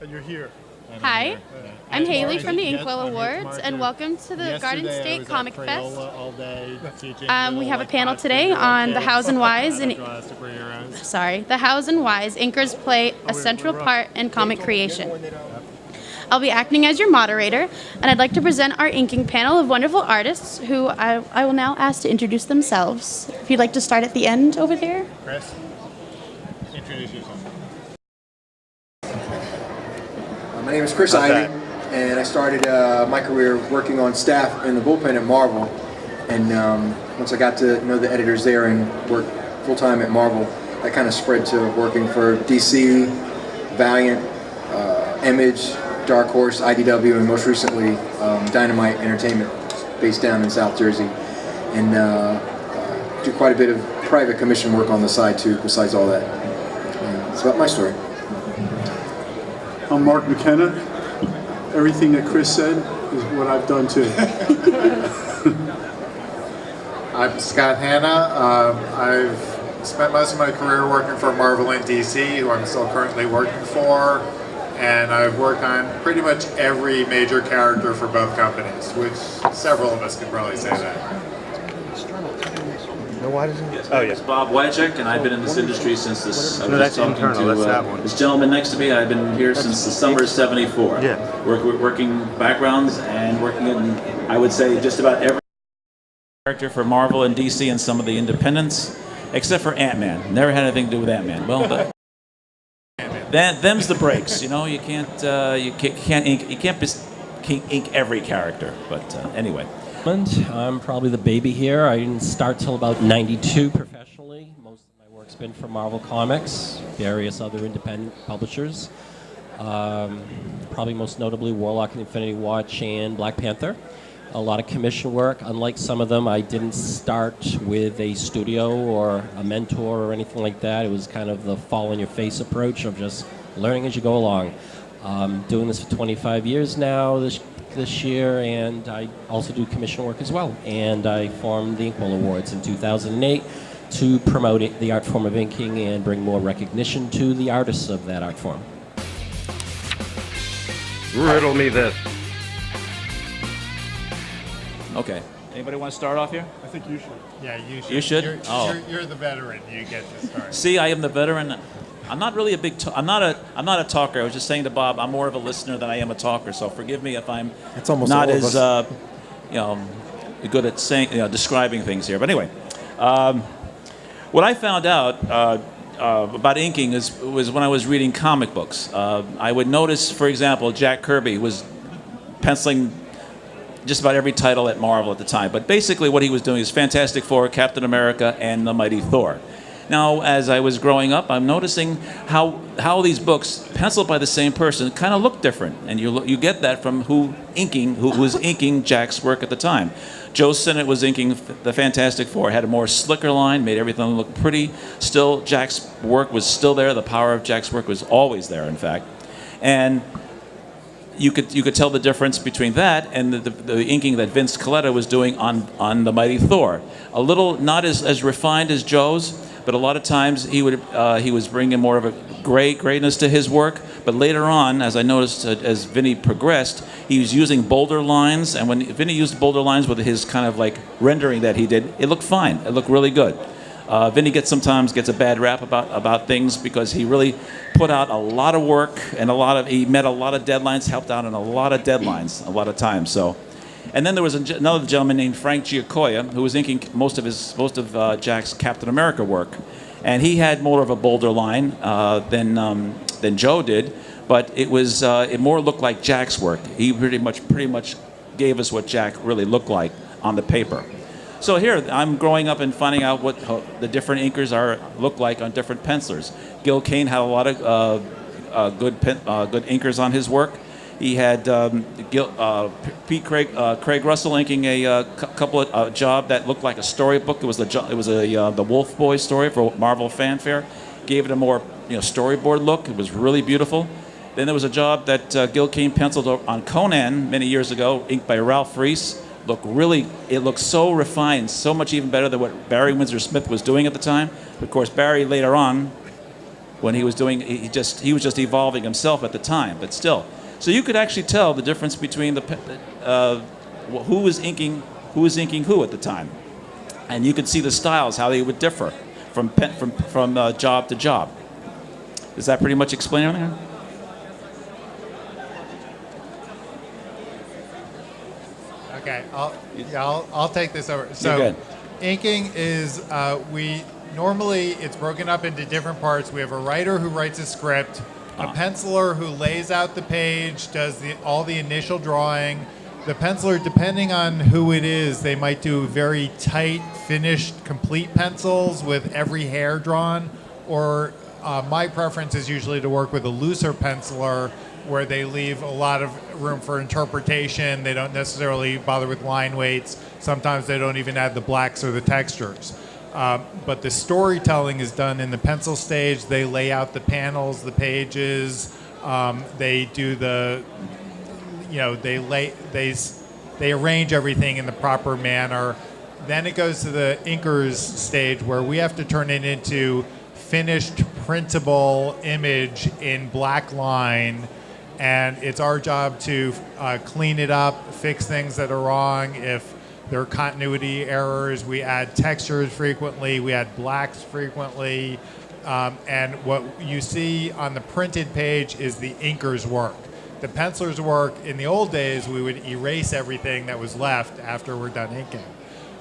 And you're here. Hi, I'm Haley from the Inkwell Awards, and welcome to the Garden State Comic Fest. We have a panel today on the Hows and Whys, the Hows and Whys inkers play a central part in comic creation. I'll be acting as your moderator, and I'd like to present our inking panel of wonderful artists who I will now ask to introduce themselves. If you'd like to start at the end over there. Chris, introduce yourself. My name is Chris Ivey, and I started my career working on staff in the bullpen at Marvel. And once I got to know the editors there and work full-time at Marvel, that kind of spread to working for DC, Valiant, Image, Dark Horse, IDW, and most recently Dynamite Entertainment, based down in South Jersey. And do quite a bit of private commission work on the side too, besides all that. That's about my story. I'm Mark McKenna. Everything that Chris said is what I've done too. I'm Scott Hanna. I've spent most of my career working for Marvel and DC, who I'm still currently working for, and I've worked on pretty much every major character for both companies, which several of us could probably say that. Yes, Bob Wiacek, and I've been in this industry since this. No, that's internal. That's that one. This gentleman next to me. I've been here since the summer of '74. Yeah. Working backgrounds and working in, I would say, just about every character for Marvel and DC and some of the independents, except for Ant-Man. Never had anything to do with Ant-Man. Well, but them's the breaks. You know, you can't ink every character. But anyway. I'm probably the baby here. I didn't start till about '92 professionally. Most of my work's been for Marvel Comics, various other independent publishers. Probably most notably Warlock and Infinity Watch and Black Panther. A lot of commission work. Unlike some of them, I didn't start with a studio or a mentor or anything like that. It was kind of the fall-on-your-face approach of just learning as you go along. Doing this for 25 years now this year, and I also do commission work as well. And I formed the Inkwell Awards in 2008 to promote the art form of inking and bring more recognition to the artists of that art form. Riddle me this. Okay. Anybody want to start off here? I think you should. Yeah, you should. You should? You're the veteran. You get to start. See, I am the veteran. I'm not really a big. I'm not a talker. I was just saying to Bob, I'm more of a listener than I am a talker. So forgive me if I'm not as good at saying, describing things here. But anyway, what I found out about inking was when I was reading comic books. I would notice, for example, Jack Kirby was penciling just about every title at Marvel at the time. But basically, what he was doing is Fantastic Four, Captain America, and the Mighty Thor. Now, as I was growing up, I'm noticing how these books, penciled by the same person, kind of look different, and you get that from who was inking Jack's work at the time. Joe Sinnott was inking the Fantastic Four, had a more slicker line, made everything look pretty. Still, Jack's work was still there. The power of Jack's work was always there, in fact, and you could tell the difference between that and the inking that Vince Colletta was doing on the Mighty Thor. A little not as refined as Joe's. But a lot of times he was bringing more of a grayness to his work. But later on, as I noticed, as Vinny progressed, he was using bolder lines. And when Vinny used bolder lines with his kind of like rendering that he did, it looked fine. It looked really good. Vinny sometimes gets a bad rap about things because he really put out a lot of work and he met a lot of deadlines, helped out on a lot of deadlines a lot of times. So. And then there was another gentleman named Frank Giacoia who was inking most of Jack's Captain America work, and he had more of a bolder line than Joe did, but it more looked like Jack's work. He pretty much gave us what Jack really looked like on the paper. So here I'm growing up and finding out what the different inkers look like on different pencilers. Gil Kane had a lot of good inkers on his work. He had Craig Russell inking a couple of job that looked like a storybook. It was the Wolf Boy story for Marvel Fanfare. Gave it a more storyboard look. It was really beautiful. Then there was a job that Gil Kane penciled on Conan many years ago, inked by Ralph Reese. It looked so refined, so much even better than what Barry Windsor Smith was doing at the time. Of course, Barry later on when he was doing, he was just evolving himself at the time, but still. So you could actually tell the difference between who was inking who at the time. And you could see the styles, how they would differ from job to job. Does that pretty much explain everything? Okay, I'll take this over. So, inking is normally it's broken up into different parts. We have a writer who writes a script, a penciler who lays out the page, does all the initial drawing. The penciler, depending on who it is, they might do very tight, finished, complete pencils with every hair drawn, or my preference is usually to work with a looser penciler where they leave a lot of room for interpretation. They don't necessarily bother with line weights. Sometimes they don't even add the blacks or the textures. But the storytelling is done in the pencil stage. They lay out the panels, the pages. They do they arrange everything in the proper manner. Then it goes to the inkers stage where we have to turn it into finished printable image in black line. And it's our job to clean it up, fix things that are wrong. If there are continuity errors, we add textures frequently, we add blacks frequently. And what you see on the printed page is the inker's work. The penciler's work, in the old days, we would erase everything that was left after we're done inking.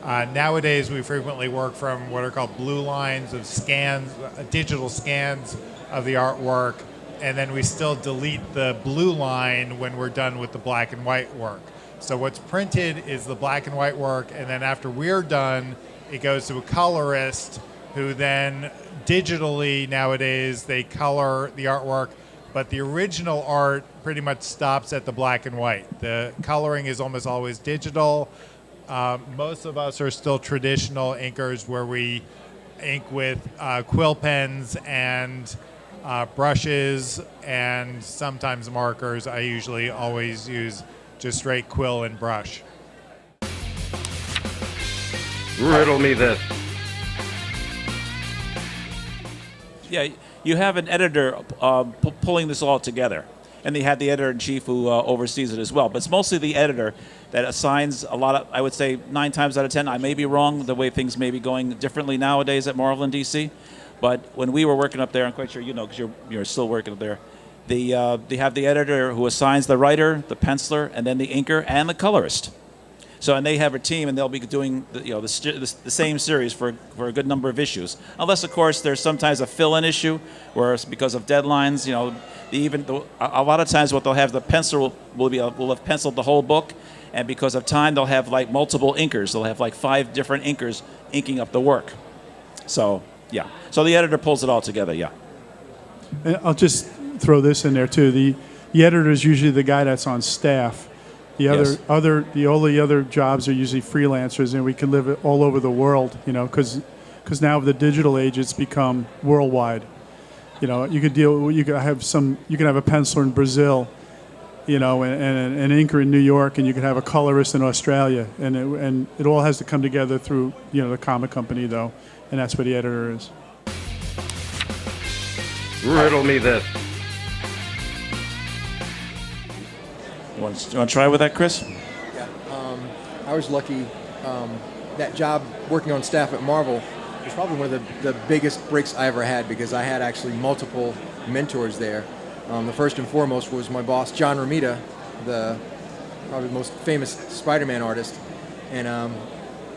Nowadays, we frequently work from what are called blue lines of scans, digital scans of the artwork, and then we still delete the blue line when we're done with the black and white work. So what's printed is the black and white work, and then after we're done, it goes to a colorist who then digitally nowadays they color the artwork, but the original art pretty much stops at the black and white. The coloring is almost always digital. Most of us are still traditional inkers where we ink with quill pens and brushes and sometimes markers. I usually always use just straight quill and brush. Riddle me this. Yeah, you have an editor pulling this all together. And they have the editor-in-chief who oversees it as well. But it's mostly the editor that assigns a lot of, I would say 9 times out of 10, I may be wrong, the way things may be going differently nowadays at Marvel and DC. But when we were working up there, I'm quite sure you know because you're still working up there, they have the editor who assigns the writer, the penciler, and then the inker and the colorist. So, and they have a team, and they'll be doing the same series for a good number of issues. Unless, of course, there's sometimes a fill-in issue, where it's because of deadlines, a lot of times what they'll have, the pencil will have penciled the whole book, and because of time, they'll have like multiple inkers. They'll have like 5 different inkers inking up the work. So, yeah. So the editor pulls it all together, yeah. And I'll just throw this in there too. The editor is usually the guy that's on staff. The only other jobs are usually freelancers, and we can live all over the world, because now with the digital age, it's become worldwide. You can have a penciler in Brazil, and an inker in New York, and you can have a colorist in Australia, and it all has to come together through the comic company though, and that's where the editor is. Riddle me this. You want to try with that, Chris? Yeah, I was lucky. That job working on staff at Marvel was probably one of the biggest breaks I ever had because I had actually multiple mentors there. The first and foremost was my boss, John Romita, probably the most famous Spider-Man artist. And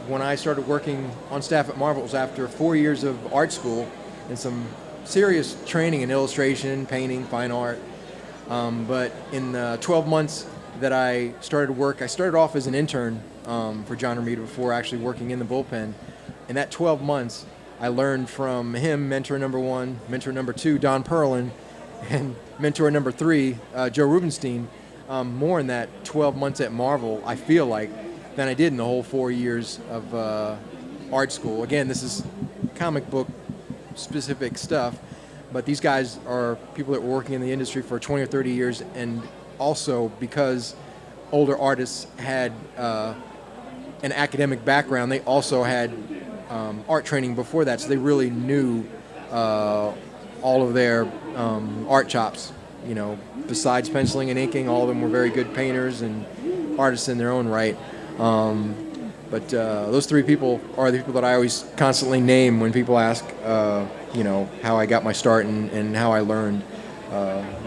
when I started working on staff at Marvel, it was after 4 years of art school and some serious training in illustration, painting, fine art. But in the 12 months that I started work, I started off as an intern for John Romita before actually working in the bullpen. In that 12 months, I learned from him, mentor number 1, mentor number 2, Don Perlin, and mentor number 3, Joe Rubenstein, more in that 12 months at Marvel, I feel like, than I did in the whole 4 years of art school. Again, this is comic book specific stuff, but these guys are people that were working in the industry for 20 or 30 years, and also because older artists had an academic background, they also had art training before that, so they really knew all of their art chops. You know, besides penciling and inking, all of them were very good painters and artists in their own right. But those three people are the people that I always constantly name when people ask, you know, how I got my start and how I learned.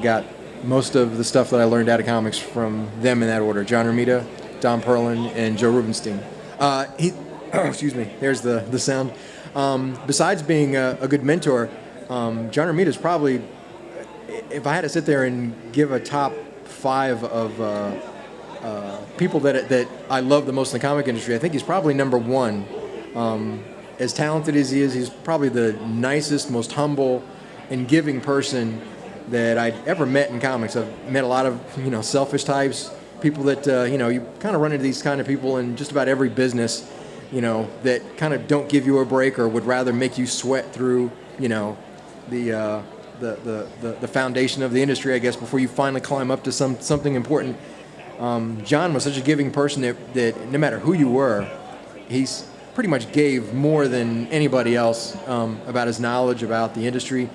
Got most of the stuff that I learned out of comics from them in that order: John Romita, Don Perlin, and Joe Rubenstein. Excuse me, there's the sound. Besides being a good mentor, John Romita is probably, if I had to sit there and give a top 5 of people that I love the most in the comic industry, I think he's probably number 1. As talented as he is, he's probably the nicest, most humble, and giving person that I'd ever met in comics. I've met a lot of, you know, selfish types, people that, you know, you kind of run into these kind of people in just about every business, you know, that kind of don't give you a break or would rather make you sweat through, you know, the foundation of the industry, I guess, before you finally climb up to something important. John was such a giving person that no matter who you were, he's pretty much gave more than anybody else about his knowledge about the industry.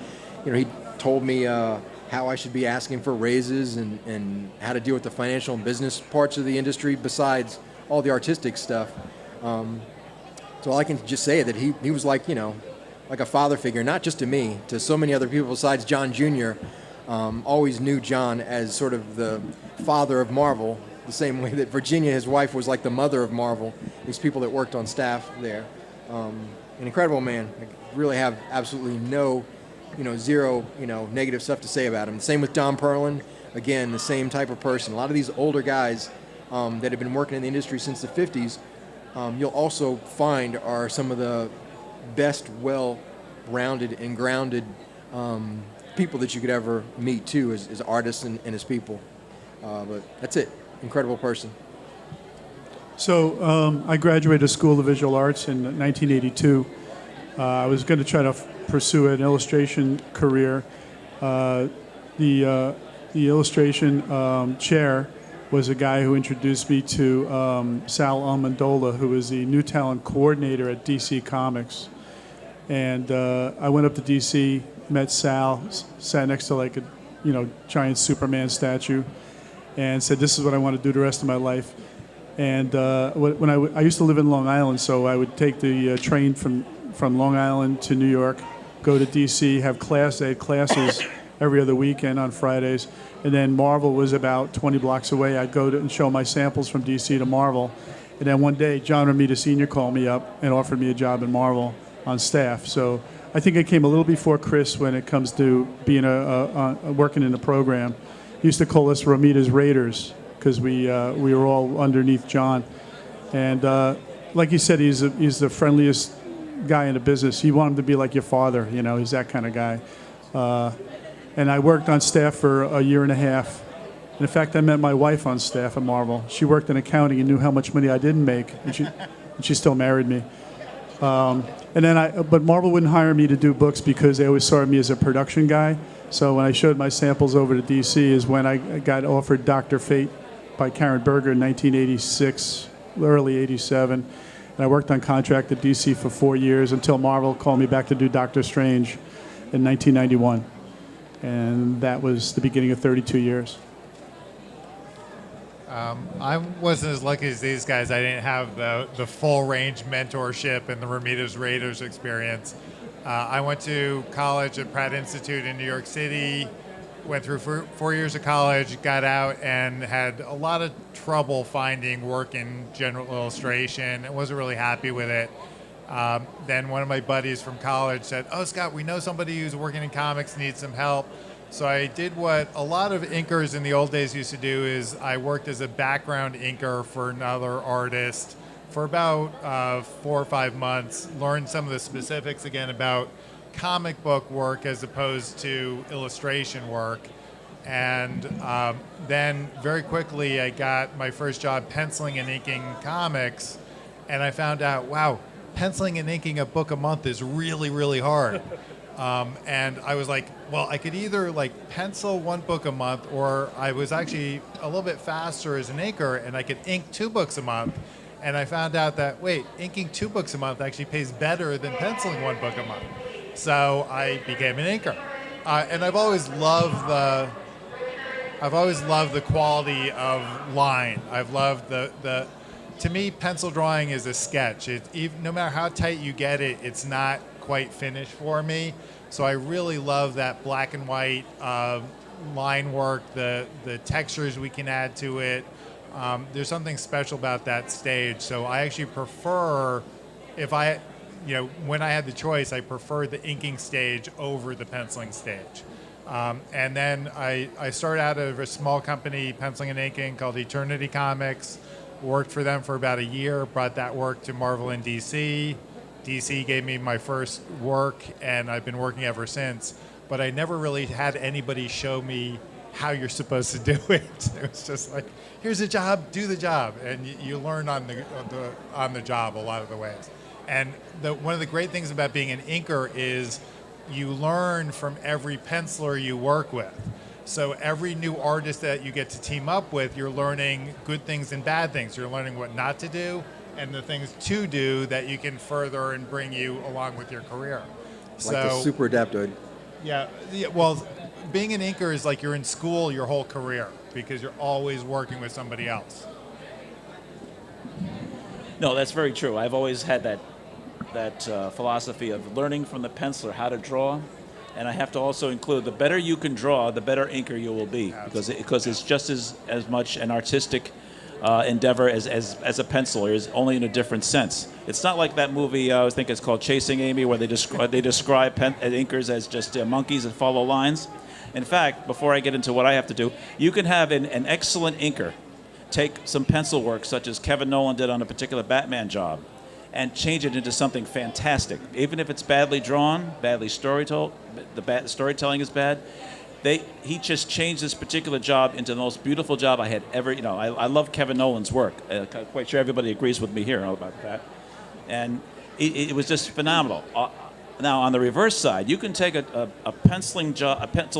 You know, he told me how I should be asking for raises and how to deal with the financial and business parts of the industry besides all the artistic stuff. So I can just say that he was like, you know, like a father figure, not just to me, to so many other people besides John Jr. Always knew John as sort of the father of Marvel, the same way that Virginia, his wife, was like the mother of Marvel, these people that worked on staff there. An incredible man. I really have absolutely no, you know, zero, you know, negative stuff to say about him. Same with Don Perlin. Again, the same type of person. A lot of these older guys that have been working in the industry since the 50s, you'll also find are some of the best, well-rounded and grounded people that you could ever meet, too, as artists and as people. But that's it. Incredible person. So I graduated School of Visual Arts in 1982. I was going to try to pursue an illustration career. The illustration chair was a guy who introduced me to Sal Almondola, who was the new talent coordinator at DC Comics. And I went up to DC, met Sal, sat next to like a, you know, giant Superman statue, and said, "This is what I want to do the rest of my life." And when I used to live in Long Island, so I would take the train from Long Island to New York, go to DC, have class. They had classes every other weekend on Fridays. And then Marvel was about 20 blocks away. I'd go to and show my samples from DC to Marvel. And then one day, John Romita Sr. called me up and offered me a job in Marvel on staff. So I think I came a little before Chris when it comes to being working in the program. He used to call us Romita's Raiders because we were all underneath John. And like he said, he's the friendliest guy in the business. He wanted to be like your father, you know, he's that kind of guy. And I worked on staff for a year and a half. And in fact, I met my wife on staff at Marvel. She worked in accounting and knew how much money I didn't make, and she still married me. But Marvel wouldn't hire me to do books because they always saw me as a production guy. So when I showed my samples over to DC is when I got offered Dr. Fate by Karen Berger in 1986, early 87. And I worked on contract at DC for 4 years until Marvel called me back to do Doctor Strange in 1991. And that was the beginning of 32 years. I wasn't as lucky as these guys. I didn't have the full range mentorship and the Romita's Raiders experience. I went to college at Pratt Institute in New York City, went through 4 years of college, got out, and had a lot of trouble finding work in general illustration. I wasn't really happy with it. Then one of my buddies from college said, "Oh, Scott, we know somebody who's working in comics, needs some help." So I did what a lot of inkers in the old days used to do is I worked as a background inker for another artist for about 4 or 5 months, learned some of the specifics again about comic book work as opposed to illustration work. And then very quickly I got my first job penciling and inking comics, and I found out, wow, penciling and inking a book a month is really, really hard. And I was like, well, I could either like pencil 1 book a month, or I was actually a little bit faster as an inker and I could ink 2 books a month. And I found out that, wait, inking 2 books a month actually pays better than penciling 1 book a month. So I became an inker. And I've always loved the quality of line. I've loved the to me, pencil drawing is a sketch. No matter how tight you get it, it's not quite finished for me. So I really love that black and white line work, the textures we can add to it. There's something special about that stage. So I actually prefer, when I had the choice, I preferred the inking stage over the penciling stage. And then I started out at a small company, penciling and inking, called Eternity Comics. Worked for them for about a year, brought that work to Marvel in DC. DC gave me my first work, and I've been working ever since. But I never really had anybody show me how you're supposed to do it. It was just like, here's a job, do the job. And you learn on the job a lot of the ways. And one of the great things about being an inker is you learn from every penciler you work with. So every new artist that you get to team up with, you're learning good things and bad things. You're learning what not to do and the things to do that you can further and bring you along with your career. Like the super adaptoid. Yeah, well, being an inker is like you're in school your whole career because you're always working with somebody else. No, that's very true. I've always had that philosophy of learning from the penciler how to draw. And I have to also include, the better you can draw, the better inker you will be, because it's just as much an artistic endeavor as a penciler, is only in a different sense. It's not like that movie, I think it's called Chasing Amy, where they describe inkers as just monkeys that follow lines. In fact, before I get into what I have to do, you can have an excellent inker take some pencil work, such as Kevin Nolan did on a particular Batman job, and change it into something fantastic. Even if it's badly drawn, badly storytold, the storytelling is bad, he just changed this particular job into the most beautiful job I had ever, I love Kevin Nolan's work. I'm quite sure everybody agrees with me here about that. And it was just phenomenal. Now, on the reverse side, you can take a pencil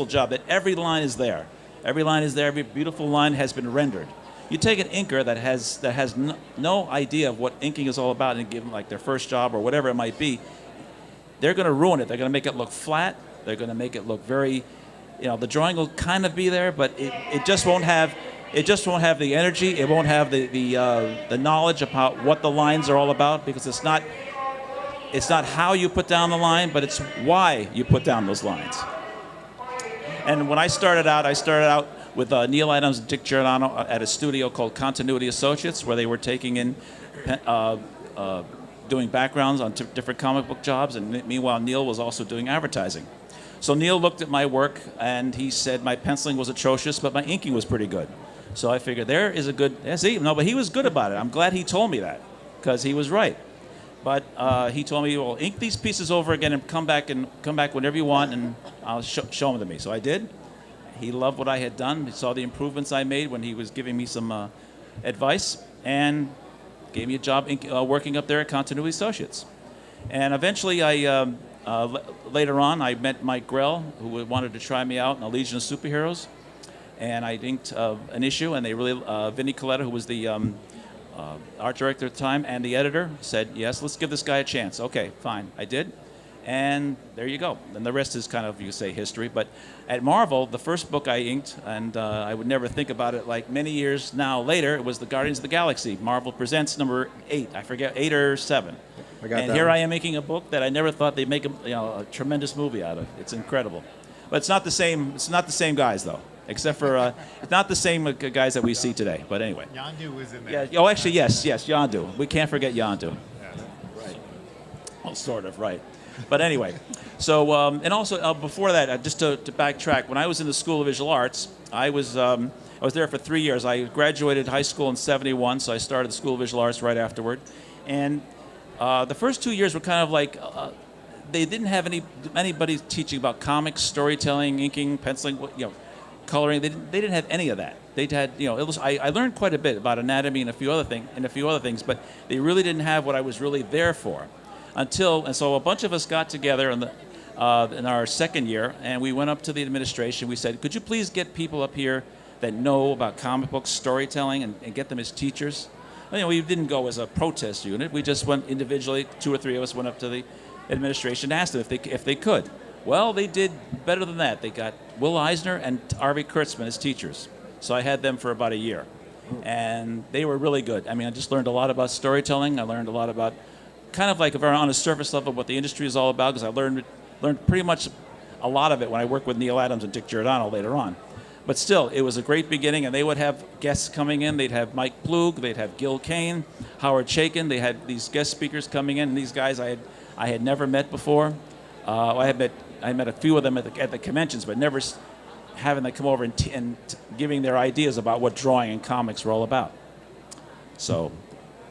job that every line is there. Every line is there, every beautiful line has been rendered. You take an inker that has no idea of what inking is all about and give them like their first job or whatever it might be, they're going to ruin it. They're going to make it look flat. They're going to make it look very, the drawing will kind of be there, but it just won't have the energy. It won't have the knowledge about what the lines are all about, because it's not how you put down the line, but it's why you put down those lines. And when I started out with Neil Adams and Dick Giordano at a studio called Continuity Associates, where they were taking in, doing backgrounds on different comic book jobs, and meanwhile Neil was also doing advertising. So Neil looked at my work and he said my penciling was atrocious, but my inking was pretty good. So I figured there is a good, but he was good about it. I'm glad he told me that, because he was right. But he told me, well, ink these pieces over again and come back whenever you want, and I'll show them to me. So I did. He loved what I had done. He saw the improvements I made when he was giving me some advice, and gave me a job working up there at Continuity Associates. And eventually, later on, I met Mike Grell, who wanted to try me out in a Legion of Superheroes. And I inked an issue, and they really, Vinnie Coletta, who was the art director at the time, and the editor, said, yes, let's give this guy a chance. Okay, fine. I did. And there you go. And the rest is kind of, you say, history. But at Marvel, the first book I inked, and I would never think about it, like many years now later, it was the Guardians of the Galaxy. Marvel Presents number 8. I forget, 8 or 7. And here I am making a book that I never thought they'd make a tremendous movie out of. It's incredible. But it's not the same. It's not the same guys, though. Except for, it's not the same guys that we see today. But anyway. Yondu was in there. Yeah. Oh, actually, yes, Yondu. We can't forget Yondu. Yeah. Right. Well, sort of, right. But anyway, so, and also before that, just to backtrack, when I was in the School of Visual Arts, I was there for 3 years. I graduated high school in '71, so I started the School of Visual Arts right afterward. And the first 2 years were kind of like, they didn't have anybody teaching about comics, storytelling, inking, penciling, coloring. They didn't have any of that. They had, I learned quite a bit about anatomy and a few other things, but they really didn't have what I was really there for. And so a bunch of us got together in our second year, and we went up to the administration. We said, could you please get people up here that know about comic books, storytelling, and get them as teachers? We didn't go as a protest unit. We just went individually. 2 or 3 of us went up to the administration and asked them if they could. Well, they did better than that. They got Will Eisner and Arby Kurtzman as teachers. So I had them for about a year. And they were really good. I mean, I just learned a lot about storytelling. I learned a lot about kind of like on a surface level what the industry is all about, because I learned pretty much a lot of it when I worked with Neil Adams and Dick Giordano later on. But still, it was a great beginning, and they would have guests coming in. They'd have Mike Plug, they'd have Gil Kane, Howard Chaykin. They had these guest speakers coming in, and these guys I had never met before. I met a few of them at the conventions, but never having them come over and giving their ideas about what drawing and comics were all about. So,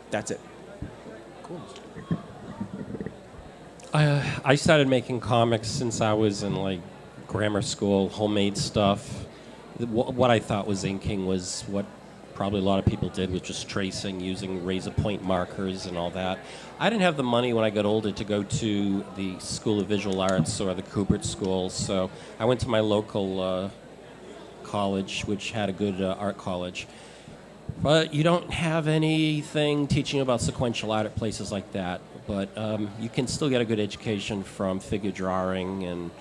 that's it. Cool. I started making comics since I was in like grammar school, homemade stuff. What I thought was inking was what probably a lot of people did, was just tracing using razor point markers and all that. I didn't have the money when I got older to go to the School of Visual Arts or the Kubert School, so I went to my local college, which had a good art college. But you don't have anything teaching about sequential art at places like that. But you can still get a good education from figure drawing and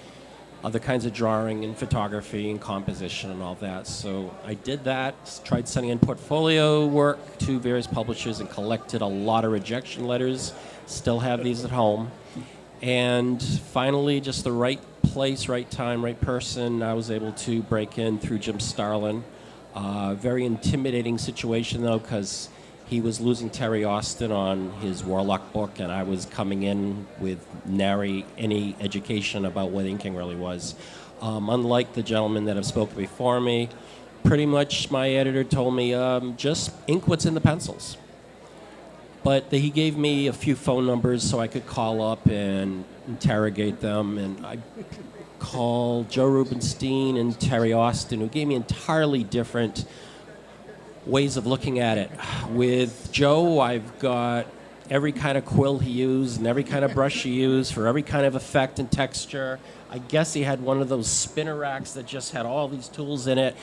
other kinds of drawing and photography and composition and all that. So I did that, tried sending in portfolio work to various publishers and collected a lot of rejection letters. Still have these at home. And finally, just the right place, right time, right person, I was able to break in through Jim Starlin. Very intimidating situation, though, because he was losing Terry Austin on his Warlock book, and I was coming in with nary any education about what inking really was. Unlike the gentlemen that have spoken before me, pretty much my editor told me, just ink what's in the pencils. But he gave me a few phone numbers so I could call up and interrogate them, and I called Joe Rubenstein and Terry Austin, who gave me entirely different ways of looking at it. With Joe, I've got every kind of quill he used and every kind of brush he used for every kind of effect and texture. I guess he had one of those spinner racks that just had all these tools in it.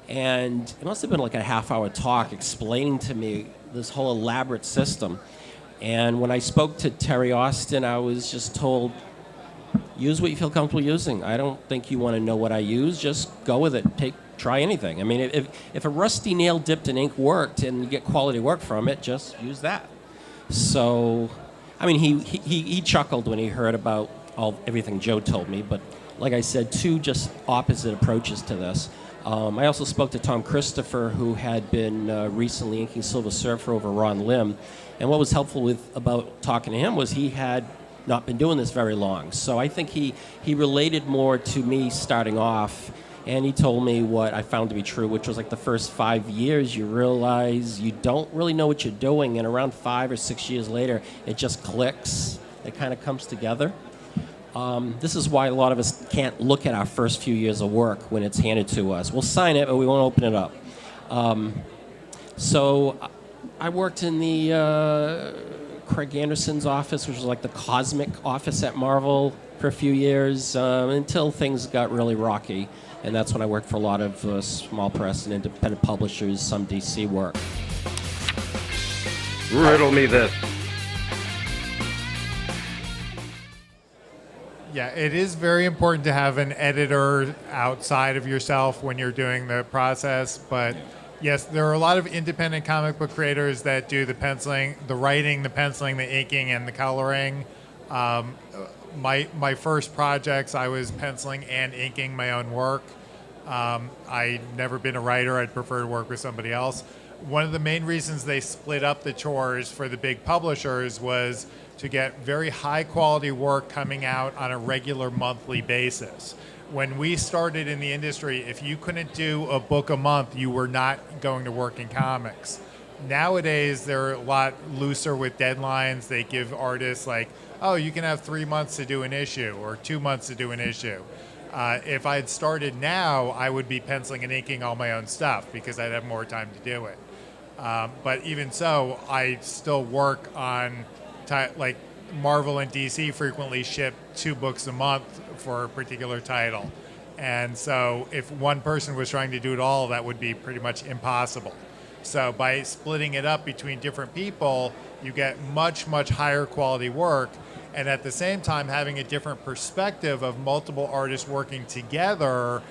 And it must have been like a half-hour talk explaining to me this whole elaborate system. And when I spoke to Terry Austin, I was just told, use what you feel comfortable using. I don't think you want to know what I use. Just go with it. Try anything. I mean, if a rusty nail dipped in ink worked and you get quality work from it, just use that. So, I mean, he chuckled when he heard about everything Joe told me, but like I said, two just opposite approaches to this. I also spoke to Tom Christopher, who had been recently inking Silver Surfer over Ron Lim, and what was helpful about talking to him was he had not been doing this very long. So I think he related more to me starting off. And he told me what I found to be true, which was like the first 5 years, you realize you don't really know what you're doing. And around 5 or 6 years later, it just clicks. It kind of comes together. This is why a lot of us can't look at our first few years of work when it's handed to us. We'll sign it, but we won't open it up. So I worked in the Craig Anderson's office, which was like the cosmic office at Marvel for a few years until things got really rocky. And that's when I worked for a lot of small press and independent publishers, some DC work. Riddle me this. Yeah, it is very important to have an editor outside of yourself when you're doing the process. But yes, there are a lot of independent comic book creators that do the penciling, the writing, the penciling, the inking, and the coloring. My first projects, I was penciling and inking my own work. I'd never been a writer. I'd prefer to work with somebody else. One of the main reasons they split up the chores for the big publishers was to get very high quality work coming out on a regular monthly basis. When we started in the industry, if you couldn't do a book a month, you were not going to work in comics. Nowadays, they're a lot looser with deadlines. They give artists like, oh, you can have 3 months to do an issue or 2 months to do an issue. If I had started now, I would be penciling and inking all my own stuff because I'd have more time to do it. But even so, I still work on, like Marvel and DC frequently ship 2 books a month for a particular title. And so if one person was trying to do it all, that would be pretty much impossible. So by splitting it up between different people, you get much, much higher quality work. And at the same time, having a different perspective of multiple artists working together,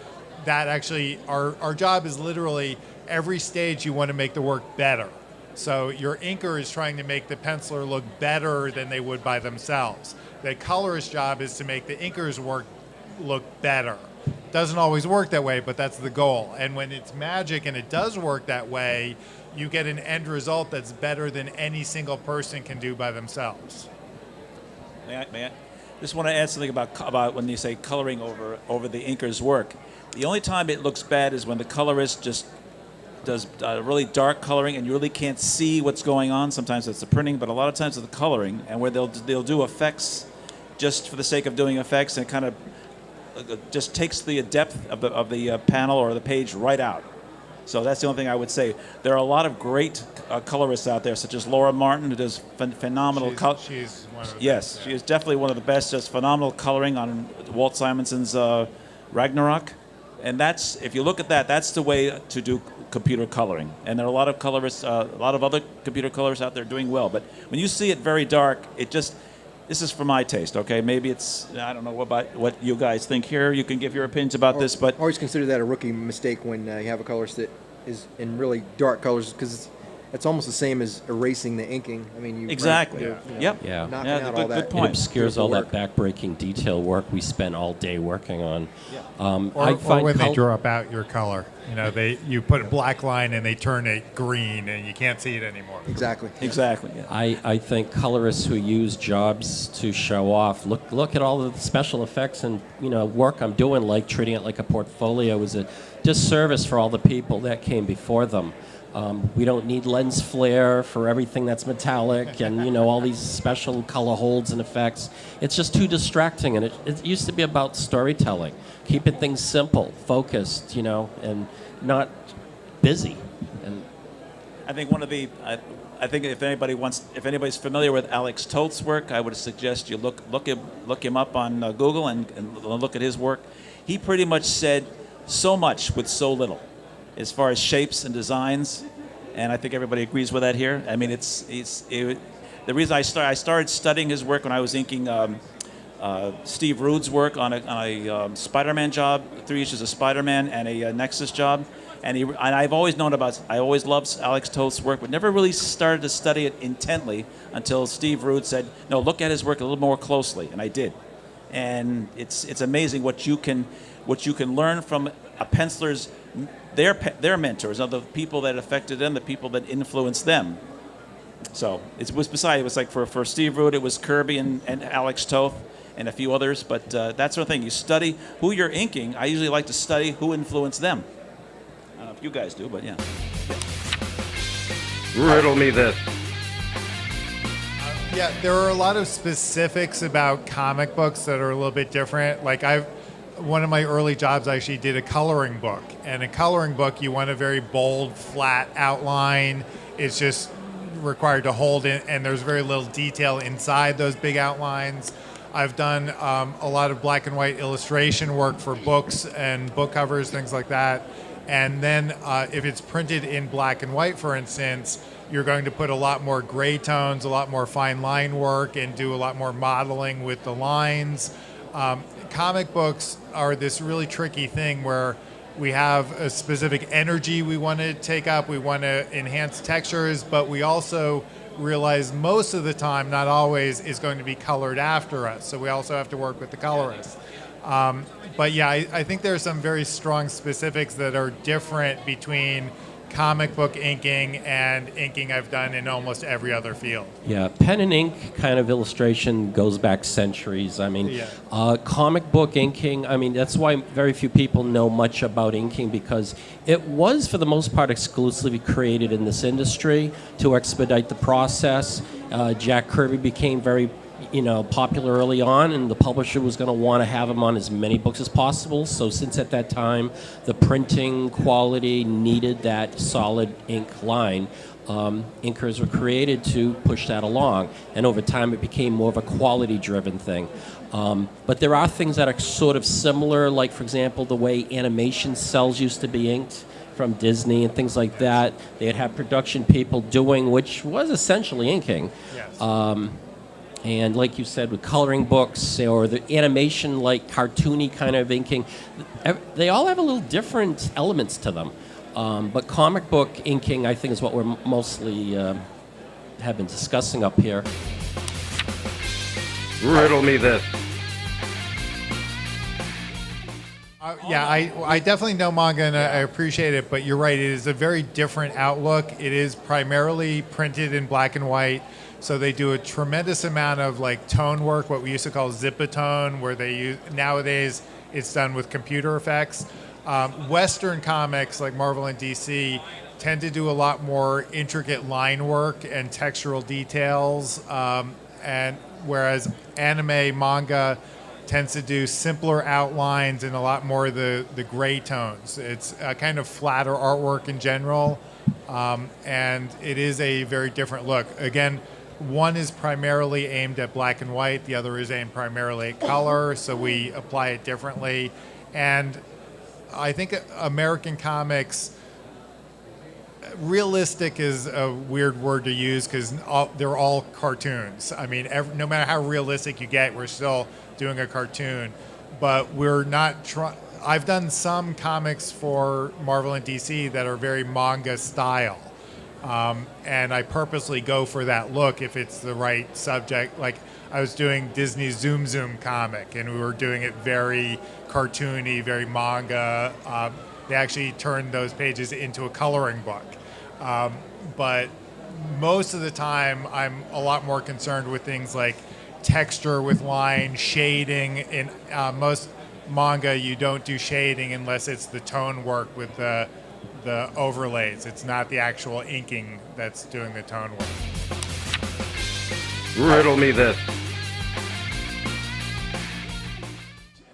that actually, our job is literally every stage you want to make the work better. So your inker is trying to make the penciler look better than they would by themselves. The colorist's job is to make the inker's work look better. Doesn't always work that way, but that's the goal. And when it's magic and it does work that way, you get an end result that's better than any single person can do by themselves. May I? Just want to add something about when you say coloring over the inker's work. The only time it looks bad is when the colorist just does really dark coloring and you really can't see what's going on. Sometimes it's the printing, but a lot of times it's the coloring, and where they'll do effects just for the sake of doing effects, and it kind of just takes the depth of the panel or the page right out. So that's the only thing I would say. There are a lot of great colorists out there, such as Laura Martin, who does phenomenal color. She's one of the Yes, best, she is definitely one of the best. Does phenomenal coloring on Walt Simonson's Ragnarok, and that's, if you look at that, that's the way to do computer coloring. And there are a lot of colorists, a lot of other computer colorists out there doing well. But when you see it very dark, it just, this is for my taste, okay? Maybe it's, I don't know about what you guys think here. You can give your opinions about this, but always consider that a rookie mistake when you have a colorist that is in really dark colors, because it's almost the same as erasing the inking. I mean, you exactly. knocking Yeah. out all that. Good point. It obscures all beautiful that backbreaking detail work we spent all day working on. Or when they drop out your color. You know, you put a black line and they turn it green and you can't see it anymore. Exactly. Exactly. Yeah. I think colorists who use jobs to show off, look at all the special effects and work I'm doing, like treating it like a portfolio, is a disservice for all the people that came before them. We don't need lens flare for everything that's metallic and all these special color holds and effects. It's just too distracting, and it used to be about storytelling, keeping things simple, focused, and not busy. And I think I think if anybody's familiar with Alex Toth's work, I would suggest you look him up on Google and look at his work. He pretty much said so much with so little, as far as shapes and designs, and I think everybody agrees with that here. I mean, the reason I started studying his work when I was inking Steve Rude's work on a Spider-Man job, 3 issues of Spider-Man, and a Nexus job. And I've always I always loved Alex Toth's work, but never really started to study it intently until Steve Rude said, "No, look at his work a little more closely," and I did. And it's amazing what you can learn from a penciler's their mentors, other people that affected them, the people that influenced them. So it was like for Steve Rude, it was Kirby and Alex Toth and a few others, but that sort of thing. You study who you're inking. I usually like to study who influenced them. I don't know if you guys do, but yeah. Riddle me this. Yeah, there are a lot of specifics about comic books that are a little bit different. Like one of my early jobs, I actually did a coloring book. And a coloring book, you want a very bold, flat outline. It's just required to hold it, and there's very little detail inside those big outlines. I've done a lot of black and white illustration work for books and book covers, things like that. And then if it's printed in black and white, for instance, you're going to put a lot more gray tones, a lot more fine line work, and do a lot more modeling with the lines. Comic books are this really tricky thing where we have a specific energy we want to take up, we want to enhance textures, but we also realize most of the time, not always, is going to be colored after us. So we also have to work with the colorist. But yeah, I think there are some very strong specifics that are different between comic book inking and inking I've done in almost every other field. Yeah, pen and ink kind of illustration goes back centuries. I mean, comic book inking, I mean, that's why very few people know much about inking, because it was, for the most part, exclusively created in this industry to expedite the process. Jack Kirby became very popular early on, and the publisher was going to want to have him on as many books as possible. So since at that time the printing quality needed that solid ink line, inkers were created to push that along, and over time it became more of a quality-driven thing. But there are things that are sort of similar, like, for example, the way animation cells used to be inked from Disney and things like that. They'd have production people doing, which was essentially inking. Yes. And like you said, with coloring books or the animation, like cartoony kind of inking, they all have a little different elements to them. But comic book inking, I think, is what we're mostly have been discussing up here. Riddle me this. Yeah, I definitely know manga and I appreciate it, but you're right. It is a very different outlook. It is primarily printed in black and white, so they do a tremendous amount of like tone work, what we used to call zip-a-tone, where they use nowadays it's done with computer effects. Western comics like Marvel and DC tend to do a lot more intricate line work and textural details, and whereas anime, manga tends to do simpler outlines and a lot more of the gray tones. It's a kind of flatter artwork in general, and it is a very different look. Again, one is primarily aimed at black and white, the other is aimed primarily at color, so we apply it differently. And I think American comics, realistic is a weird word to use because they're all cartoons. I mean, no matter how realistic you get, we're still doing a cartoon. But we're not I've done some comics for Marvel and DC that are very manga style. And I purposely go for that look if it's the right subject. Like I was doing Disney's Zoom Zoom comic, and we were doing it very cartoony, very manga. They actually turned those pages into a coloring book. But most of the time, I'm a lot more concerned with things like texture with line, shading. In most manga, you don't do shading unless it's the tone work with the overlays. It's not the actual inking that's doing the tone work. Riddle me this.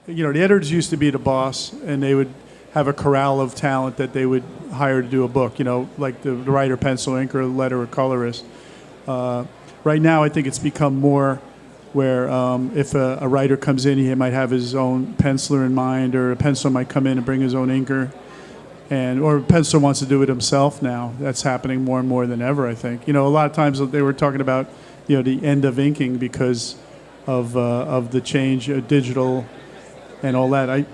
You know, the editors used to be the boss, and they would have a corral of talent that they would hire to do a book, you know, like the writer, pencil, inker, letter, or colorist. Right now, I think it's become more where if a writer comes in, he might have his own penciler in mind, or a penciler might come in and bring his own inker, or a penciler wants to do it himself now. That's happening more and more than ever, I think. You know, a lot of times they were talking about, you know, the end of inking because of the change, digital and all that.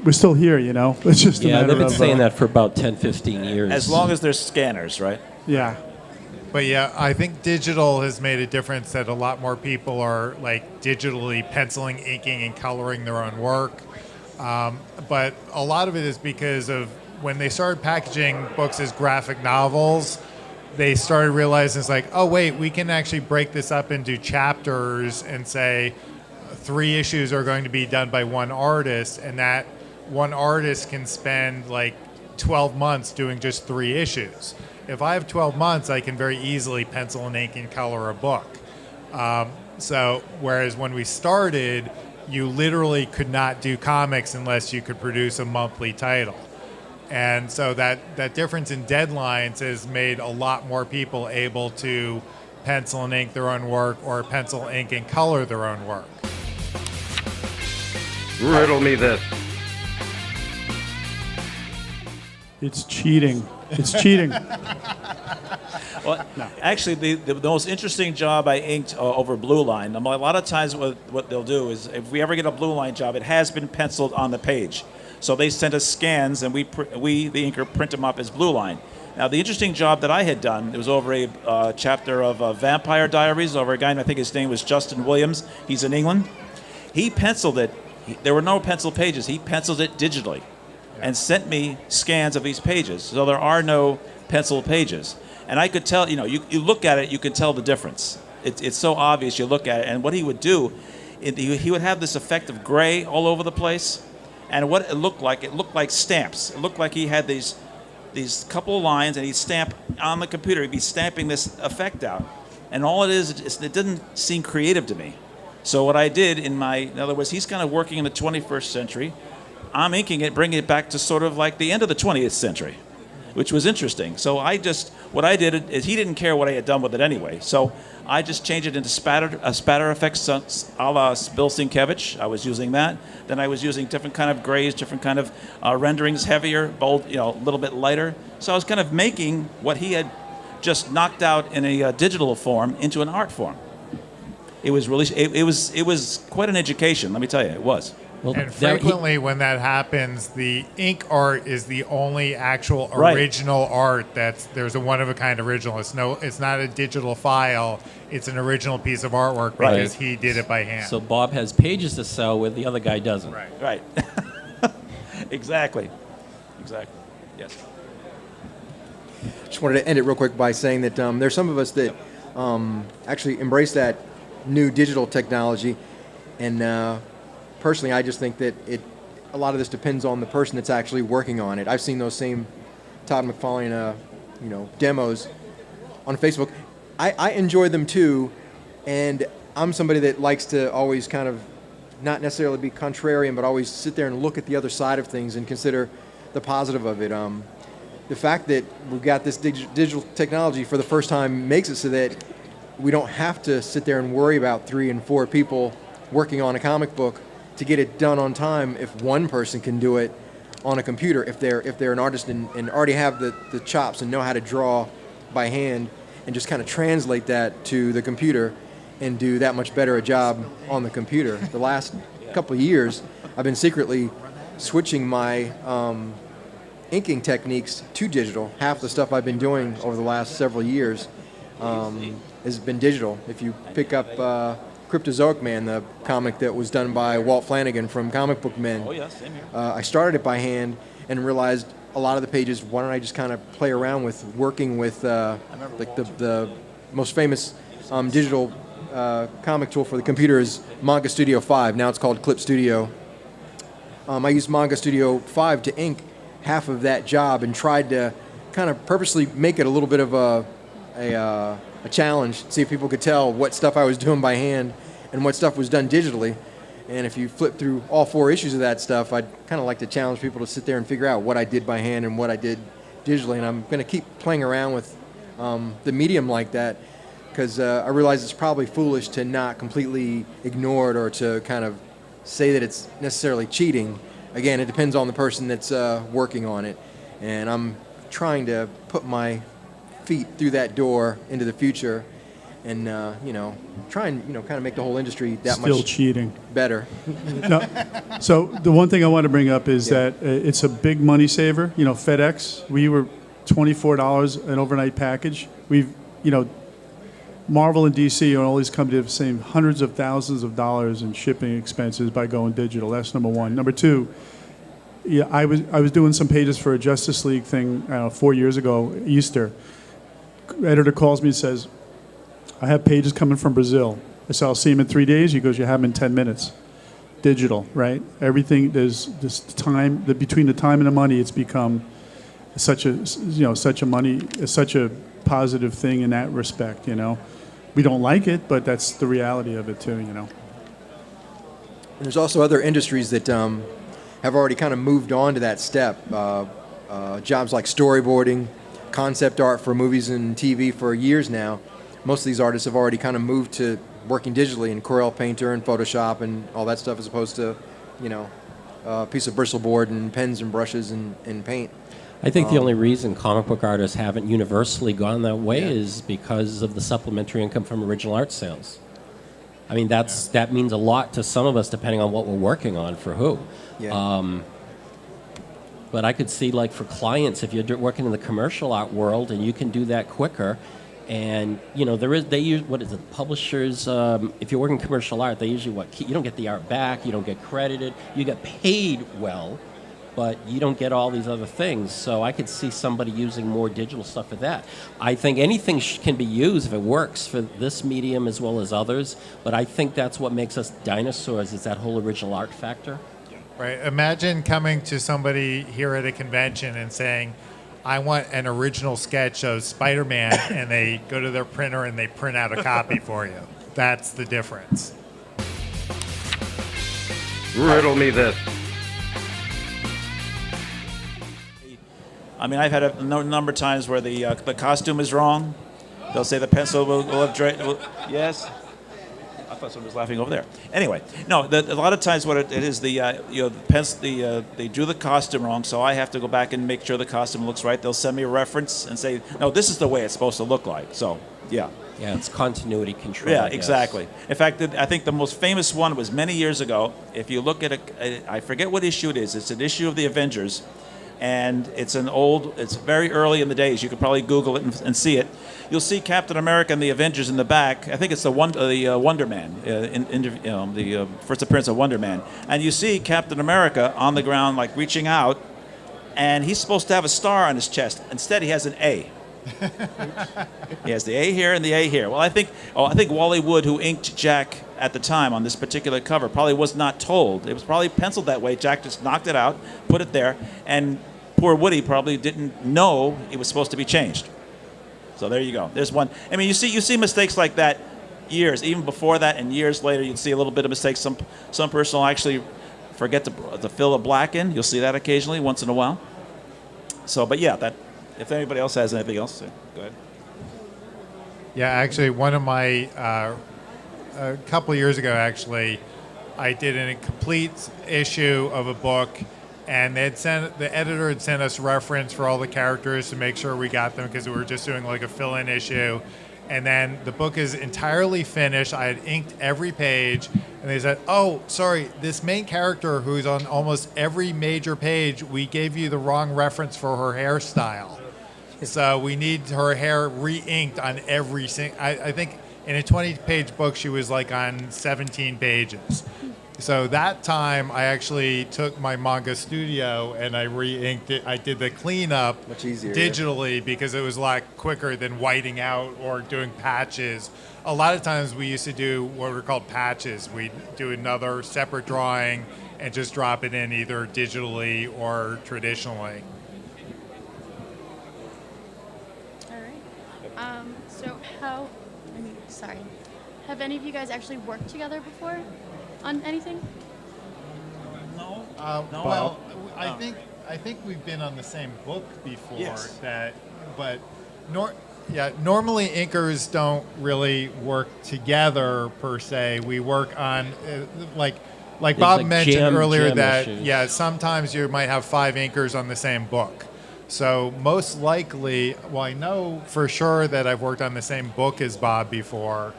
We're still here, you know. It's just a matter of... Yeah, they've been saying that for about 10, 15 years. As long as there's scanners, right? Yeah. But yeah, I think digital has made a difference that a lot more people are like digitally penciling, inking, and coloring their own work. But a lot of it is because of when they started packaging books as graphic novels, they started realizing it's like, oh wait, we can actually break this up into chapters and say 3 issues are going to be done by one artist, and that one artist can spend like 12 months doing just 3 issues. If I have 12 months, I can very easily pencil and ink and color a book. So whereas when we started, you literally could not do comics unless you could produce a monthly title. And so that difference in deadlines has made a lot more people able to pencil and ink their own work, or pencil, ink, and color their own work. Riddle me this. It's cheating. It's cheating. Well, actually, the most interesting job I inked over Blue Line. A lot of times what they'll do is, if we ever get a Blue Line job, it has been penciled on the page. So they send us scans, and we the inker, print them up as Blue Line. Now, the interesting job that I had done, it was over a chapter of Vampire Diaries, over a guy, and I think his name was Justin Williams. He's in England. He penciled it. There were no pencil pages. He penciled it digitally and sent me scans of these pages. So there are no pencil pages. And I could tell, you know, you look at it, you can tell the difference. It's so obvious. You look at it, and what he would do, he would have this effect of gray all over the place. And what it looked like stamps. It looked like he had these couple of lines, and he'd stamp on the computer. He'd be stamping this effect out. And all it is it didn't seem creative to me. So what I did in other words, he's kind of working in the 21st century. I'm inking it, bringing it back to sort of like the end of the 20th century, which was interesting. So what I did is he didn't care what I had done with it anyway. So I just changed it into spatter effects a la Bill Sienkiewicz. I was using that. Then I was using different kind of grays, different kind of renderings, heavier, bold, you know, a little bit lighter. So I was kind of making what he had just knocked out in a digital form into an art form. It was really it was quite an education. Let me tell you, it was. Well, And frequently when that happens, the ink art is the only actual original art there's a one-of-a-kind original. It's not a digital file. It's an original piece of artwork because he did it by hand. So Bob has pages to sell where the other guy doesn't. Right. Exactly. Yes. Just wanted to end it real quick by saying that there's some of us that actually embrace that new digital technology, and personally, I just think that a lot of this depends on the person that's actually working on it. I've seen those same Todd McFarlane, demos on Facebook. I enjoy them too, and I'm somebody that likes to always kind of not necessarily be contrarian, but always sit there and look at the other side of things and consider the positive of it. The fact that we've got this digital technology for the first time makes it so that we don't have to sit there and worry about 3 and 4 people working on a comic book to get it done on time if one person can do it on a computer, if they're an artist and already have the chops and know how to draw by hand and just kind of translate that to the computer and do that much better a job on the computer. The last couple of years, I've been secretly switching my inking techniques to digital. Half the stuff I've been doing over the last several years has been digital. If you pick up Cryptozoic Man, the comic that was done by Walt Flanagan from Comic Book Men. Oh, yes, same here. I started it by hand and realized a lot of the pages, why don't I just kind of play around with working with like the most famous digital comic tool for the computer is Manga Studio 5. Now it's called Clip Studio. I used Manga Studio 5 to ink half of that job and tried to kind of purposely make it a little bit of a challenge, see if people could tell what stuff I was doing by hand and what stuff was done digitally. And if you flip through all 4 issues of that stuff, I'd kind of like to challenge people to sit there and figure out what I did by hand and what I did digitally. And I'm going to keep playing around with the medium like that because I realize it's probably foolish to not completely ignore it or to kind of say that it's necessarily cheating. Again, it depends on the person that's working on it. And I'm trying to put my feet through that door into the future and try and kind of make the whole industry that Still much cheating. better. No. So the one thing I want to bring up is that it's a big money saver. FedEx, we were $24 an overnight package. We've Marvel and DC always come to save hundreds of thousands of dollars in shipping expenses by going digital. That's number one. Number two, I was doing some pages for a Justice League thing 4 years ago, Easter. Editor calls me and says, I have pages coming from Brazil. I said, I'll see them in 3 days. He goes, you have them in 10 minutes. Digital, right? Everything, there's this time, between the time and the money, it's become such a positive thing in that respect, We don't like it, but that's the reality of it too, And there's also other industries that have already kind of moved on to that step. Jobs like storyboarding, concept art for movies and TV for years now. Most of these artists have already kind of moved to working digitally in Corel Painter and Photoshop and all that stuff as opposed to, a piece of bristle board and pens and brushes and paint. I think the only reason comic book artists haven't universally gone that way is because of the supplementary income from original art sales. I mean, that means a lot to some of us depending on what we're working on for who. Yeah. But I could see, like, for clients, if you're working in the commercial art world and you can do that quicker, and they use publishers. If you're working commercial art, they usually you don't get the art back, you don't get credited, you get paid well, but you don't get all these other things. So I could see somebody using more digital stuff for that. I think anything can be used if it works for this medium as well as others. But I think that's what makes us dinosaurs, is that whole original art factor. Right. Imagine coming to somebody here at a convention and saying, I want an original sketch of Spider-Man, and they go to their printer and they print out a copy for you. That's the difference. Riddle me this. I mean, I've had a number of times where the costume is wrong. They'll say the pencil will have yes. I thought someone was laughing over there. Anyway, no. A lot of times, what it is, the pencil, they drew the costume wrong, so I have to go back and make sure the costume looks right. They'll send me a reference and say, no, this is the way it's supposed to look like. So, yeah. Yeah, it's continuity control. Yeah, I guess. exactly. In fact, I think the most famous one was many years ago. If you look at I forget what issue it is. It's an issue of the Avengers, and it's very early in the days. You could probably Google it and see it. You'll see Captain America and the Avengers in the back. I think it's the Wonder Man, the first appearance of Wonder Man. And you see Captain America on the ground, like reaching out, and he's supposed to have a star on his chest. Instead, he has an A. He has the A here and the A here. Well, I think Wally Wood, who inked Jack at the time on this particular cover, probably was not told. It was probably penciled that way. Jack just knocked it out, put it there, and poor Woody probably didn't know it was supposed to be changed. So there you go. There's one. I mean, you see mistakes like that years, even before that, and years later, you'd see a little bit of mistakes. Some person will actually forget to fill a black in. You'll see that occasionally, once in a while. So, but yeah, that. If anybody else has anything else, go ahead. Yeah, actually, one of my, a couple of years ago, actually, I did a complete issue of a book, and the editor had sent us reference for all the characters to make sure we got them because we were just doing like a fill-in issue. And then the book is entirely finished. I had inked every page, and they said, "Oh, sorry, this main character who's on almost every major page, we gave you the wrong reference for her hairstyle. So we need her hair re-inked on every single." I think in a 20-page book, she was like on 17 pages. So that time, I actually took my manga studio and I re-inked it. I did the cleanup Much easier, digitally because it was a lot quicker than whiting out or doing patches. A lot of times we used to do what were called patches. We'd do another separate drawing and just drop it in either digitally or traditionally. Sorry. Have any of you guys actually worked together before on anything? No. Well, I think we've been on the same book before. Yes. Normally inkers don't really work together per se. We work on like Bob mentioned earlier that issues. Sometimes you might have 5 inkers on the same book. So most likely, well, I know for sure that I've worked on the same book as Bob before.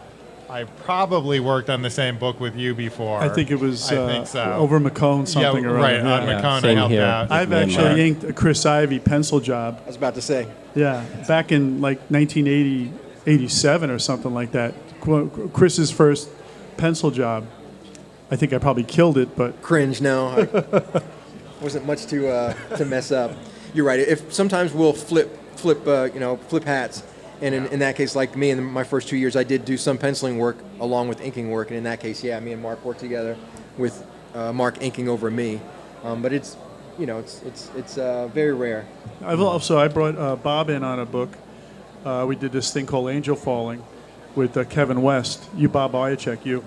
I've probably worked on the same book with you before. I think it was I think so. over McCone something or other. Right, on McCone I helped out. I've actually inked a Chris Ivy pencil job. I was about to say. Yeah, back in like 1980, 87 or something like that. Chris's first pencil job. I think I probably killed it, but... Cringe, no. Wasn't much to mess up. You're right. If sometimes we'll flip hats, and in that case, like me in my first 2 years, I did do some penciling work along with inking work, and in that case, me and Mark worked together with Mark inking over me. But it's very rare. I brought Bob in on a book. We did this thing called Angel Falling with Kevin West. You, Bob Wiacek, you.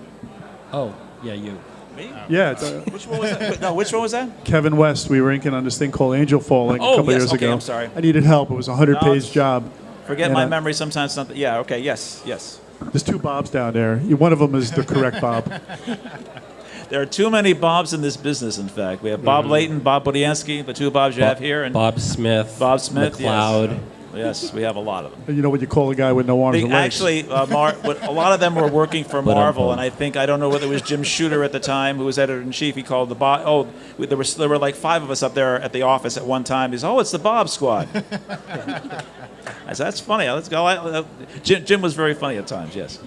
Oh, yeah, you. Me? Yeah. Which one was that? No, which one was that? Kevin West. We were inking on this thing called Angel Falling a couple years ago. I'm sorry. I needed help. It was a 100-page job. Forget my memory sometimes. Something. Yeah. Okay. Yes. There's 2 Bobs down there. One of them is the correct Bob. There are too many Bobs in this business. In fact, we have Bob Layton, Bob Budiansky, the 2 Bobs you have here, and Bob Smith, McLeod. Yes, we have a lot of them. And you know what you call a guy with no arms or legs? Actually, a lot of them were working for Marvel, and I don't know whether it was Jim Shooter at the time who was editor-in-chief. He called the Bob. Oh, there were like 5 of us up there at the office at one time. He said, "Oh, it's the Bob Squad." I said, "That's funny. Let's go." Jim was very funny at times. Yes.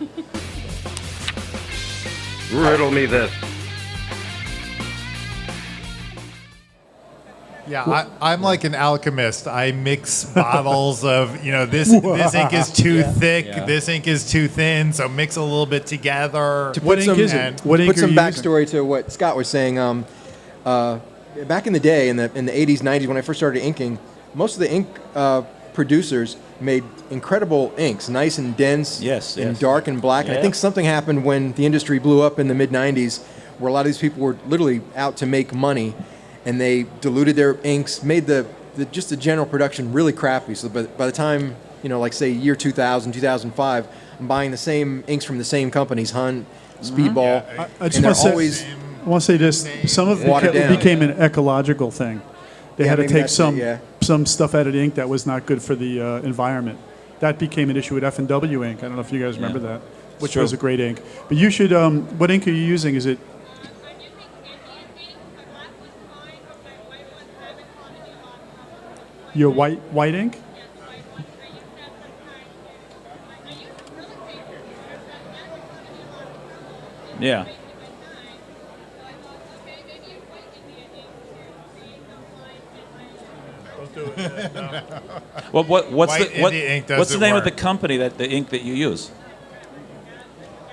Riddle me this. Yeah, I'm like an alchemist. I mix bottles of, this ink is too thick, this ink is too thin, so mix a little bit together. To put some backstory to what Scott was saying, back in the day, in the 80s, 90s, when I first started inking, most of the ink producers made incredible inks, nice and dense, and dark and black. Yeah. And I think something happened when the industry blew up in the mid-90s, where a lot of these people were literally out to make money. And they diluted their inks, made just the general production really crappy. So by the time, like say year 2000, 2005, I'm buying the same inks from the same companies, Hunt, Speedball, I want to say this. Some of it became an ecological thing. They had to take some stuff out of the ink that was not good for the environment. that became an issue with F&W ink. I don't know if you guys remember that, which true. was a great ink. But you should, what ink are you using? Is it? Your white ink? Yeah. Well, what's White India ink what's the doesn't name of work. the company that the ink that you use?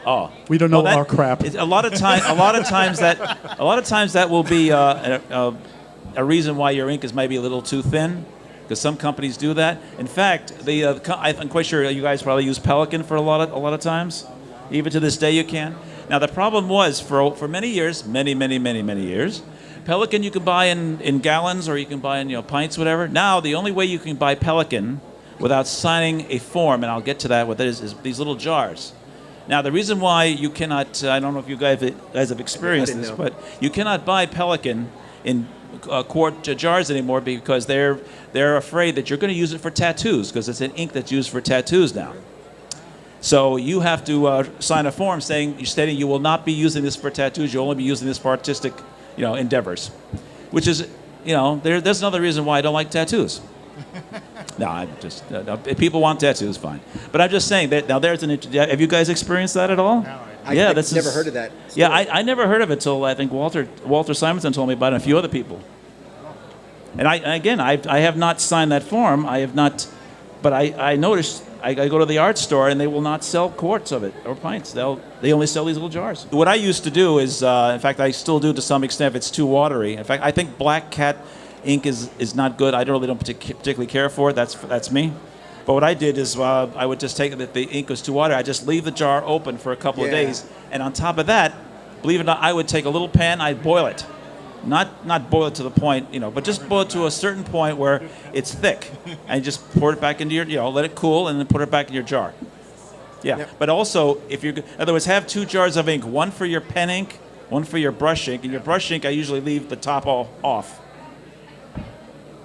Oh, We don't know Well, that- our crap. A lot of times that will be a reason why your ink is maybe a little too thin, because some companies do that. In fact, I'm quite sure you guys probably use Pelican for a lot of times. Even to this day, you can. Now the problem was for many years, many years, Pelican you can buy in gallons or you can buy in pints, whatever. Now the only way you can buy Pelican without signing a form, and I'll get to that, with it is these little jars. Now, the reason why you cannot, I don't know if you guys have experienced this, but you cannot buy Pelican in quart jars anymore because they're afraid that you're going to use it for tattoos, because it's an ink that's used for tattoos now. So you have to sign a form stating you will not be using this for tattoos, you'll only be using this for artistic endeavors. Which is, there's another reason why I don't like tattoos. No, I'm just if people want tattoos, fine. But I'm just saying that now there's have you guys experienced that at all? No, I've never heard of that. Yeah, I never heard of it until I think Walter Simonson told me about it, and a few other people. And I have not signed that form. I have not, but I noticed I go to the art store and they will not sell quarts of it or pints. They only sell these little jars. What I used to do is, in fact, I still do to some extent if it's too watery. In fact, I think Black Cat ink is not good. I really don't particularly care for it. That's me. But what I did is I would just take it that the ink was too watery. I just leave the jar open for a couple of days, and on top of that, believe it or not, I would take a little pan. I'd boil it, not boil it to the point, but just boil it to a certain point where it's thick, and just pour it back into your, let it cool, and then put it back in your jar. Yeah. Yep. But also, in other words, have 2 jars of ink, one for your pen ink, one for your brush ink, and your brush ink I usually leave the top all off.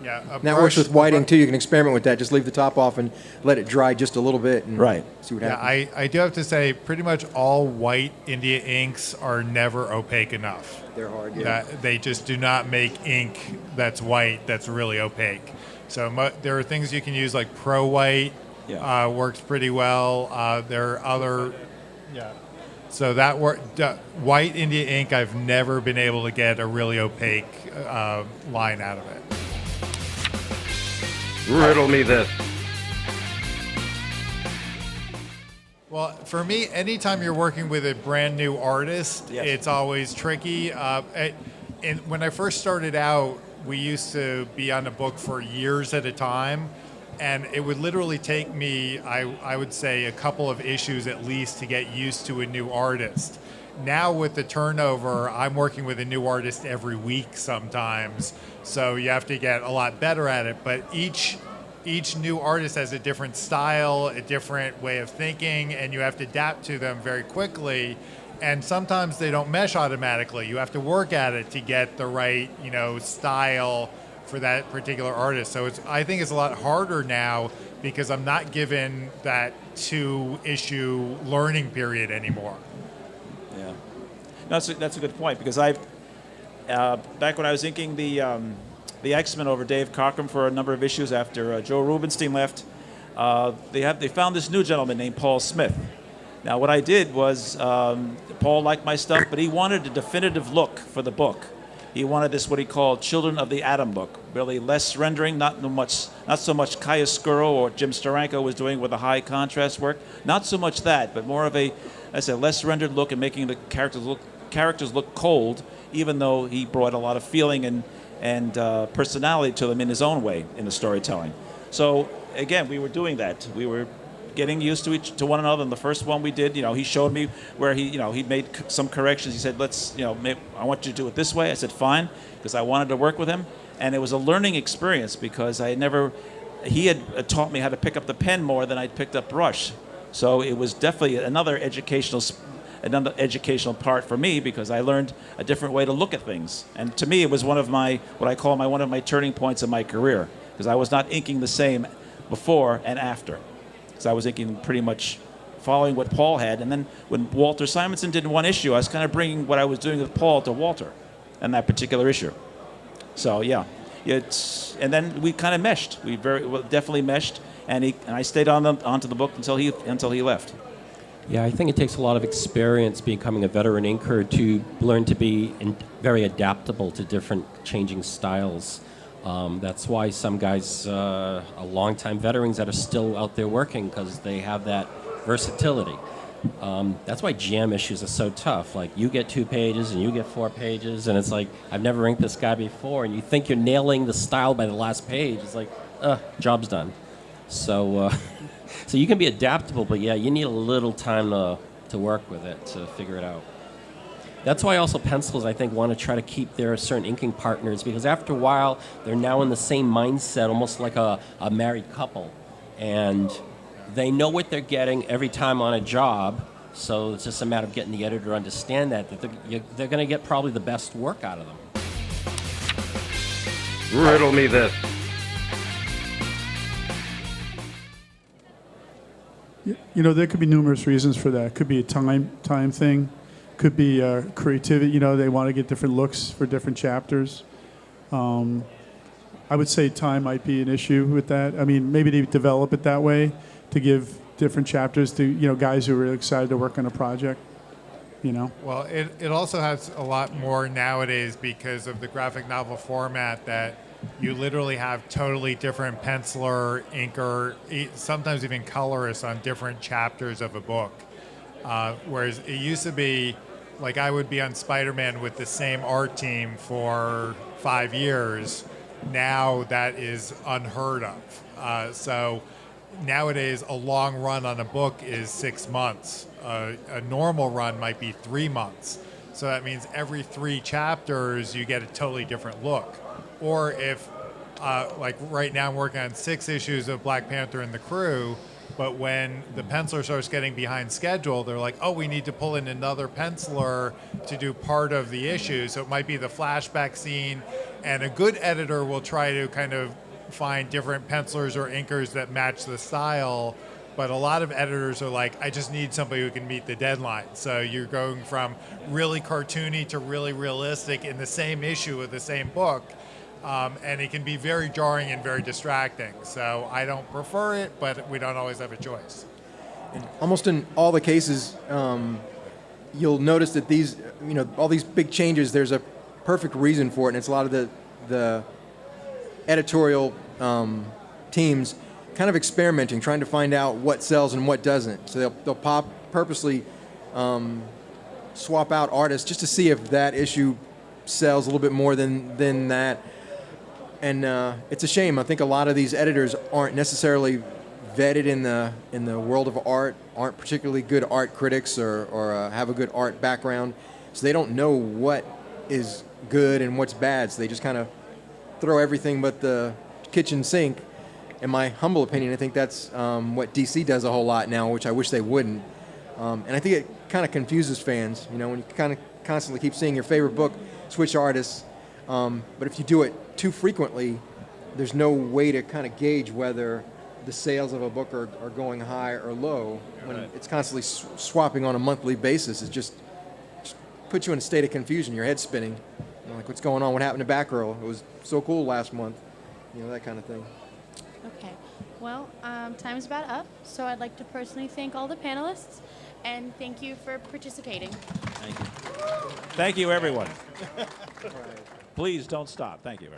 Yeah, Now it works with white ink too. You can experiment with that. Just leave the top off and let it dry just a little bit, and see what happens. I do have to say, pretty much all white India inks are never opaque enough. They're hard. Yeah. They just do not make ink that's white that's really opaque. So there are things you can use like Pro White. Works pretty well. There are other. Yeah. So that white India ink, I've never been able to get a really opaque line out of it. Riddle me this. Well, for me, anytime you're working with a brand new artist, it's always tricky. When I first started out, we used to be on a book for years at a time, and it would literally take me, I would say, a couple of issues at least to get used to a new artist. Now with the turnover, I'm working with a new artist every week sometimes, so you have to get a lot better at it. But each new artist has a different style, a different way of thinking, and you have to adapt to them very quickly. And sometimes they don't mesh automatically. You have to work at it to get the right, style for that particular artist. So I think it's a lot harder now because I'm not given that 2-issue learning period anymore. Yeah, that's a good point, because back when I was inking the X-Men over Dave Cockrum for a number of issues after Joe Rubinstein left, they found this new gentleman named Paul Smith. Now what I did was, Paul liked my stuff, but he wanted a definitive look for the book. He wanted this, what he called Children of the Atom book, really less rendering, not so much Chiaroscuro or Jim Steranko was doing with the high contrast work, not so much that, but more of a less rendered look and making the characters look cold, even though he brought a lot of feeling and personality to them in his own way in the storytelling. So again, we were doing that. We were getting used to one another. And the first one we did, he showed me where he made some corrections. He said, I want you to do it this way. I said, fine, because I wanted to work with him. And it was a learning experience because he had taught me how to pick up the pen more than I'd picked up brush. So it was definitely another educational part for me, because I learned a different way to look at things. And to me, it was one of my turning points in my career, because I was not inking the same before and after. because I was inking pretty much following what Paul had. And then when Walter Simonson did one issue, I was kind of bringing what I was doing with Paul to Walter and that particular issue. So yeah, and then we kind of meshed. We definitely meshed, and I stayed onto the book until he left. Yeah, I think it takes a lot of experience becoming a veteran inker to learn to be very adaptable to different changing styles. That's why some guys are longtime veterans that are still out there working, because they have that versatility. That's why jam issues are so tough. Like, you get 2 pages and you get 4 pages, and it's like, I've never inked this guy before, and you think you're nailing the style by the last page. It's like, job's done. So you can be adaptable, but yeah, you need a little time to work with it, to figure it out. That's why also pencils, I think, want to try to keep their certain inking partners, because after a while, they're now in the same mindset, almost like a married couple. And they know what they're getting every time on a job, so it's just a matter of getting the editor to understand that they're going to get probably the best work out of them. Riddle me this. You know, there could be numerous reasons for that. It could be a time thing. Could be creativity. You know, they want to get different looks for different chapters. I would say time might be an issue with that. I mean, maybe they develop it that way to give different chapters to, you know, guys who are really excited to work on a project, you know? Well, it also has a lot more nowadays because of the graphic novel format, that you literally have totally different penciler, inker, sometimes even colorists on different chapters of a book. Whereas it used to be, like, I would be on Spider-Man with the same art team for 5 years. Now that is unheard of. So nowadays, a long run on a book is 6 months. A normal run might be 3 months. So that means every 3 chapters, you get a totally different look. Or if, like right now, I'm working on 6 issues of Black Panther and the Crew, but when the penciler starts getting behind schedule, they're like, oh, we need to pull in another penciler to do part of the issue. So it might be the flashback scene, and a good editor will try to kind of find different pencilers or inkers that match the style. But a lot of editors are like, I just need somebody who can meet the deadline. So you're going from really cartoony to really realistic in the same issue of the same book. And it can be very jarring and very distracting. So I don't prefer it, but we don't always have a choice. And almost in all the cases, you'll notice that these, you know, all these big changes, there's a perfect reason for it, and it's a lot of the editorial teams kind of experimenting, trying to find out what sells and what doesn't. So they'll purposely swap out artists just to see if that issue sells a little bit more than that. And it's a shame. I think a lot of these editors aren't necessarily vetted in the world of art, aren't particularly good art critics or have a good art background, so they don't know what is good and what's bad. So they just kind of throw everything but the kitchen sink. In my humble opinion, I think that's what DC does a whole lot now, which I wish they wouldn't. And I think it kind of confuses fans, you know, when you kind of constantly keep seeing your favorite book switch artists. But if you do it too frequently, there's no way to kind of gauge whether the sales of a book are going high or low. When it's constantly swapping on a monthly basis, it just puts you in a state of confusion. Your head's spinning. You know, like, what's going on? What happened to Batgirl? It was so cool last month. You know, that kind of thing. Okay. Well, time's about up, so I'd like to personally thank all the panelists, and thank you for participating. Thank you. Thank you, everyone. Please don't stop. Thank you.